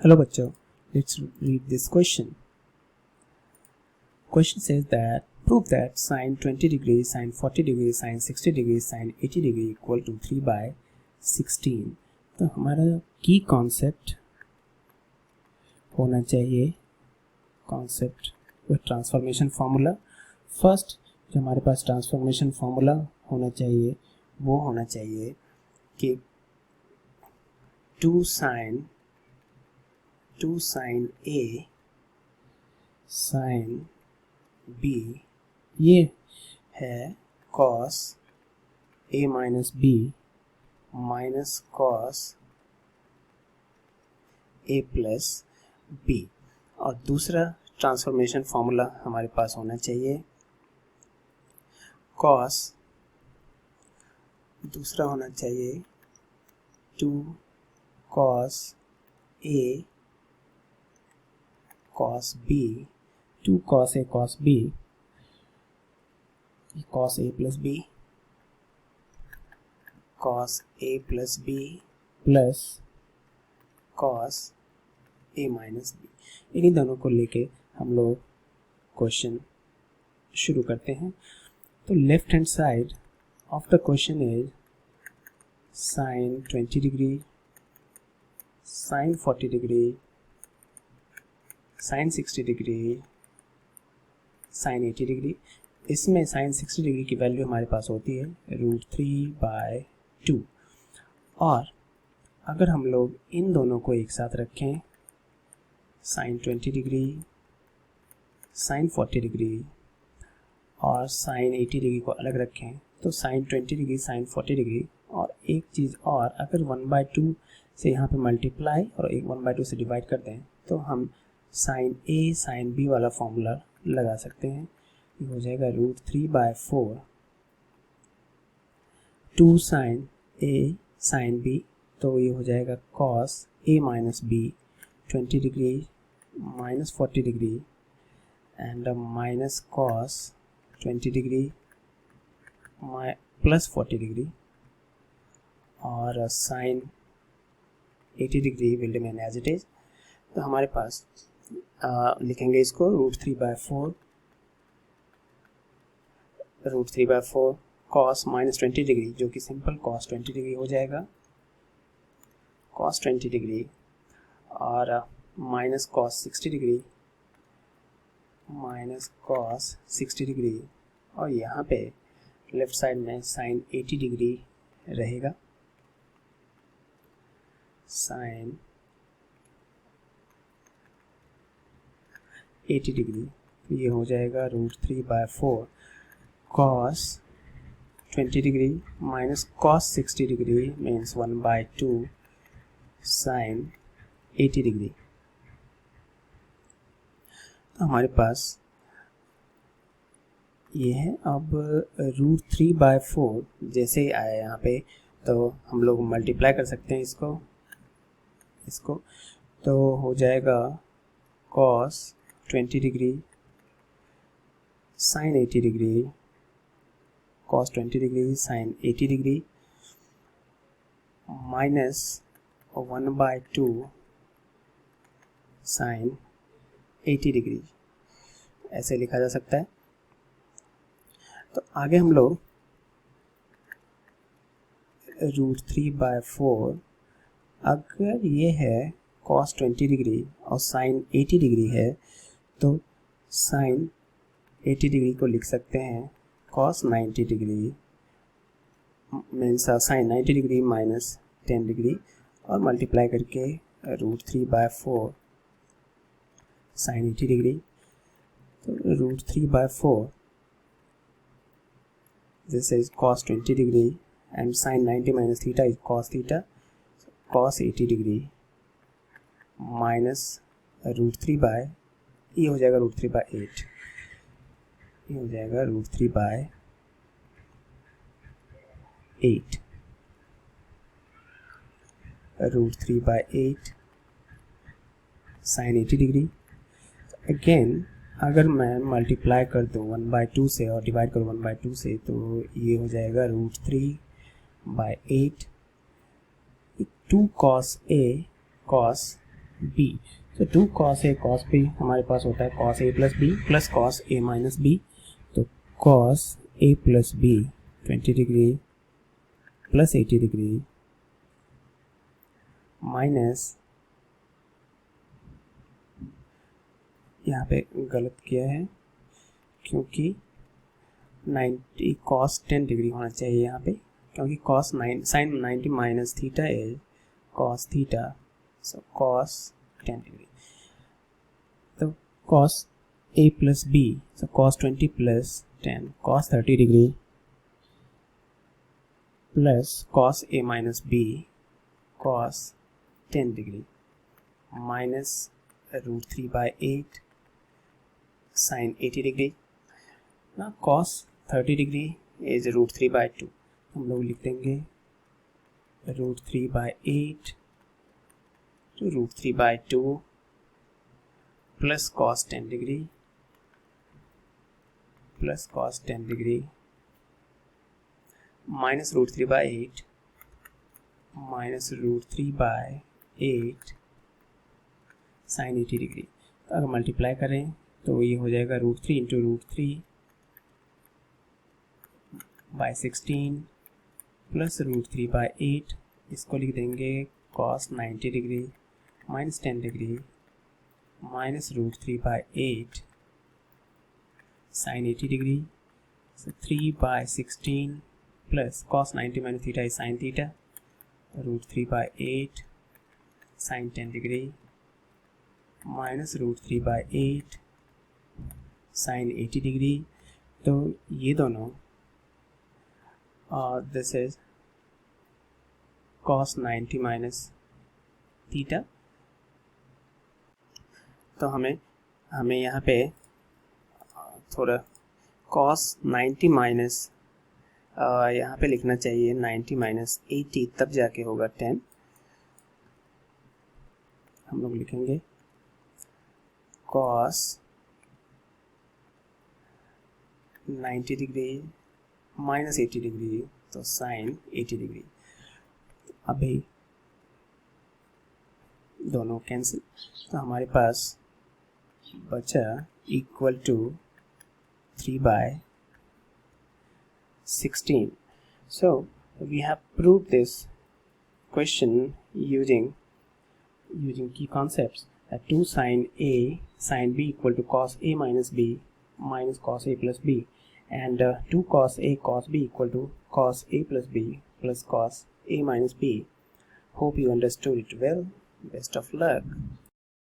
Hello बच्चों, let's read this question. Question says that prove that sine 20 degree, sine 40 degree, sine 60 degree, sine 80 degree equal to 3 by 16. तो हमारा की concept होना चाहिए concept with transformation formula. First जो हमारे पास transformation formula होना चाहिए वो होना चाहिए कि 2 sin A sin B ये है cos A minus B minus cos A plus B. और दूसरा ट्रांसफॉर्मेशन फार्मूला हमारे पास होना चाहिए दूसरा होना चाहिए 2 cos A cos B, 2 cos A cos B, cos A plus B, cos A plus B plus cos A minus B. इन्हीं दोनों को लेके हम लोग क्वेश्चन शुरू करते हैं. तो left hand side of the question is sin 20 degree, sin 40 degree, sin 60 degree, sin 80 degree. इसमें sin 60 डिग्री की वैल्यू हमारे पास होती है √3/2. और अगर हम लोग इन दोनों को एक साथ रखें sin 20 डिग्री, sin 40 डिग्री और sin 80 डिग्री को अलग रखें तो sin 20 डिग्री, sin 40 डिग्री. और एक चीज़ और, अगर 1/2 से यहाँ पे मल्टीप्लाई और एक 1/2 से डिवाइड कर दें तो हम sin A sin B वाला फॉर्मूला लगा सकते हैं. ये हो जाएगा √3/4 2 sin A sin B. तो ये हो जाएगा cos A minus B 20 degree minus 40 degree and minus cos 20 degree plus 40 degree और sin 80 degree will remain as it is. तो हमारे पास लिखेंगे इसको √3/4 cos minus 20 डिग्री जो कि सिंपल cos 20 डिग्री हो जाएगा, cos 20 डिग्री और minus cos 60 degree minus cos 60 degree और यहाँ पे लेफ्ट साइड में sin 80 डिग्री रहेगा, sin 80 डिग्री. ये हो जाएगा √3/4 cos 20 degree minus cos 60 degree means 1/2 sin 80 degree. तो हमारे पास ये है. अब √3/4 जैसे ही आया यहाँ पे तो हम लोग मल्टीप्लाई कर सकते हैं इसको तो हो जाएगा cos 20 degree sin 80 degree cos 20 degree sin 80 degree minus 1/2 sin 80 degree ऐसे लिखा जा सकता है. तो आगे हम लोग √3/4 अगर ये है cos 20 डिग्री और sin 80 डिग्री है तो sin 80 डिग्री को लिख सकते हैं cos 90 degree means sin 90 degree minus 10 degree और मल्टीप्लाई करके √3/4 sin 80 डिग्री. तो √3/4 this is cos 20 degree and sin 90 minus theta is cos theta, so cos 80 degree minus √3/, ये हो जाएगा √3/8, ये हो जाएगा √3/8 √3/8 sin 80 डिग्री. अगेन अगर मैं मल्टीप्लाई कर दूँ 1/2 से और डिवाइड करूँ 1/2 से तो ये हो जाएगा √3/8 2 cos A cos b. तो 2 cos a cos b हमारे पास होता है cos a plus b plus cos a minus b. तो cos a plus b 20 degree plus 80 degree minus, यहाँ पे गलत किया है क्योंकि 90 cos 10 डिग्री होना चाहिए यहाँ पे, क्योंकि cos 9 sin 90 minus theta is cos theta, so cos 10 degree. तो cos a plus b, so cos 20 plus 10 cos 30 degree plus cos a minus b cos 10 degree minus √3/8 sin 80 degree. ना cos 30 degree is √3/2, हम लोग लिख देंगे √3/8 to √3/2 plus cos 10 degree plus cos 10 degree minus √3/8 minus √3/8 sin 80 degree. तो अगर multiply करें तो ये हो जाएगा √3 इंटू √3/16 प्लस √3/8. इसको लिख देंगे cos 90 degree minus 10 degree minus √3/8 sin 80 degree. So 3/16 plus cos 90 minus theta is sin theta, √3/8 sin 10 degree minus √3/8 sin 80 degree. तो ये दोनों this is cos 90 minus theta. तो हमें यहाँ पे थोड़ा cos 90 माइनस यहाँ पे लिखना चाहिए 90 माइनस 80, तब जाके होगा 10. हम लोग लिखेंगे cos 90 डिग्री माइनस 80 डिग्री तो sin 80 डिग्री. अभी दोनों कैंसिल, तो हमारे पास बचा equal to 3/16. So we have proved this question using key concepts, that 2 sin a sin b equal to cos a minus b minus cos a plus b, and 2 cos a cos b equal to cos a plus b plus cos a minus b. Hope you understood it well. Best of luck.